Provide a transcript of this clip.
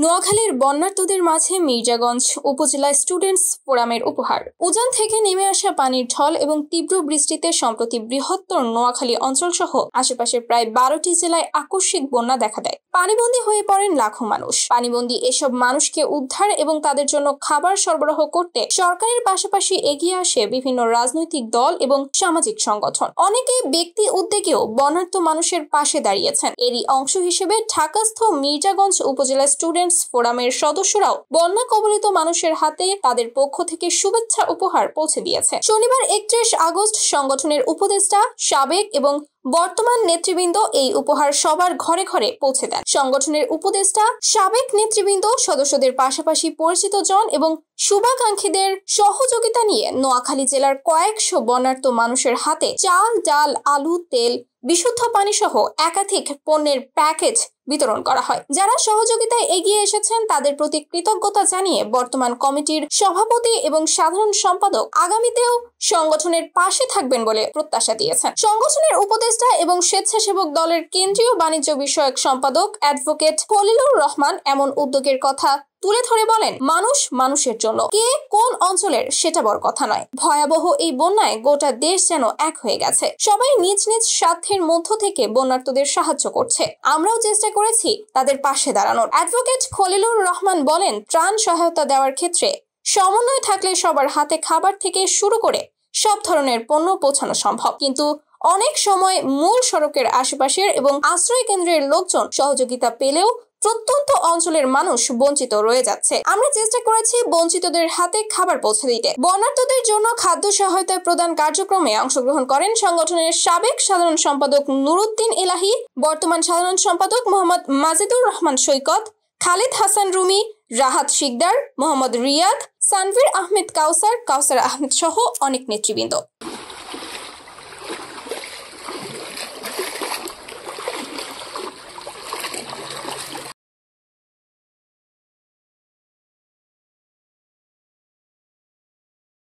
নোয়াখালীর বন্যার্তদের মাঝে মির্জাগঞ্জ উপজেলা স্টুডেন্টস ফোরামের উপহার। উজান থেকে নেমে আসা পানির ঢল এবং তীব্র বৃষ্টিতে সম্প্রতি বৃহত্তর নোয়াখালী অঞ্চল সহ আশেপাশের প্রায় 12টি জেলায় আকস্মিক বন্যা দেখা দেয়। পানিবন্দী হয়ে পড়েন লাখো মানুষ। পানিবন্দী এসব মানুষকে উদ্ধার এবং তাদের জন্য খাবার সরবরাহ করতে সরকারের পাশাপাশি এগিয়ে আসে বিভিন্ন রাজনৈতিক দল এবং সামাজিক সংগঠন। অনেকে ব্যক্তি উদ্যোগেও বন্যার্ত মানুষের পাশে দাঁড়িয়েছেন। এরই অংশ হিসেবে ঢাকাস্থ মির্জাগঞ্জ উপজেলা স্টুডেন্টস ফোরামের সদস্যরাও বন্যা কবলিত মানুষের হাতে তাদের পক্ষ থেকে শুভেচ্ছা উপহার পৌঁছে দিয়েছে। শনিবার 31 আগস্ট সংগঠনের উপদেষ্টা, সাবেক এবং বর্তমান নেতৃবৃন্দ এই উপহার সবার ঘরে ঘরে পৌঁছে দেন। সংগঠনের উপদেষ্টা, সাবেক নেতৃবৃন্দ, সদস্যদের পাশাপাশি পরিচিত জন এবং শুভাকাঙ্ক্ষীদের সহযোগিতা নিয়ে নোয়াখালী জেলার কয়েকশো বন্যার্ত মানুষের হাতে চাল, ডাল, আলু, তেল, বিশুদ্ধ পানি সহ একাধিক পণ্যের প্যাকেজ বিতরণ করা হয়। যারা সহযোগিতায় এগিয়ে এসেছেন তাদের প্রতি কৃতজ্ঞতা জানিয়ে বর্তমান কমিটির সভাপতি এবং সাধারণ সম্পাদক আগামীতেও সংগঠনের পাশে থাকবেন বলে প্রত্যাশা দিয়েছেন। সংগঠনের উপদেষ্টা এবং স্বেচ্ছাসেবক দলের কেন্দ্রীয় বাণিজ্য বিষয়ক সম্পাদক অ্যাডভোকেট খলিলুর রহমান এমন উদ্যোগের কথা তুলে ধরে বলেন, মানুষ মানুষের জন্য, কে কোন অঞ্চলের সেটা বড় কথা নয়। ভয়াবহ এই বন্যায় গোটা দেশ যেন এক হয়ে গেছে। সবাই নিজ নিজ স্বার্থের মধ্য থেকে বন্যার্তদের সাহায্য করছে। আমরাও চেষ্টা করেছি তাদের পাশে দাঁড়ানোর। অ্যাডভোকেট খলিলুর রহমান বলেন, ত্রাণ সহায়তা দেওয়ার ক্ষেত্রে সমন্বয় থাকলে সবার হাতে খাবার থেকে শুরু করে সব ধরনের পণ্য পৌঁছানো সম্ভব, কিন্তু অনেক সময় মূল সড়কের আশেপাশের এবং আশ্রয় কেন্দ্রের লোকজন সহযোগিতা পেলেও প্রত্যন্ত অঞ্চলের মানুষ বঞ্চিত রয়ে যাচ্ছে। আমরা চেষ্টা করেছি বঞ্চিতদের হাতে খাবার পৌঁছে দিতে। বন্যার্তদের জন্য খাদ্য সহায়তা প্রদান কার্যক্রমে অংশগ্রহণ করেন সংগঠনের সাবেক সাধারণ সম্পাদক নুরুদ্দিন এলাহি, বর্তমান সাধারণ সম্পাদক মোহাম্মদ মাজিদুর রহমান সৈকত, খালিদ হাসান রুমি, রাহাত শিকদার, মোহাম্মদ রিয়াদ, সানভীর আহমেদ কাউসার, কাউসার আহমেদ সহ অনেক নেতৃবৃন্দ।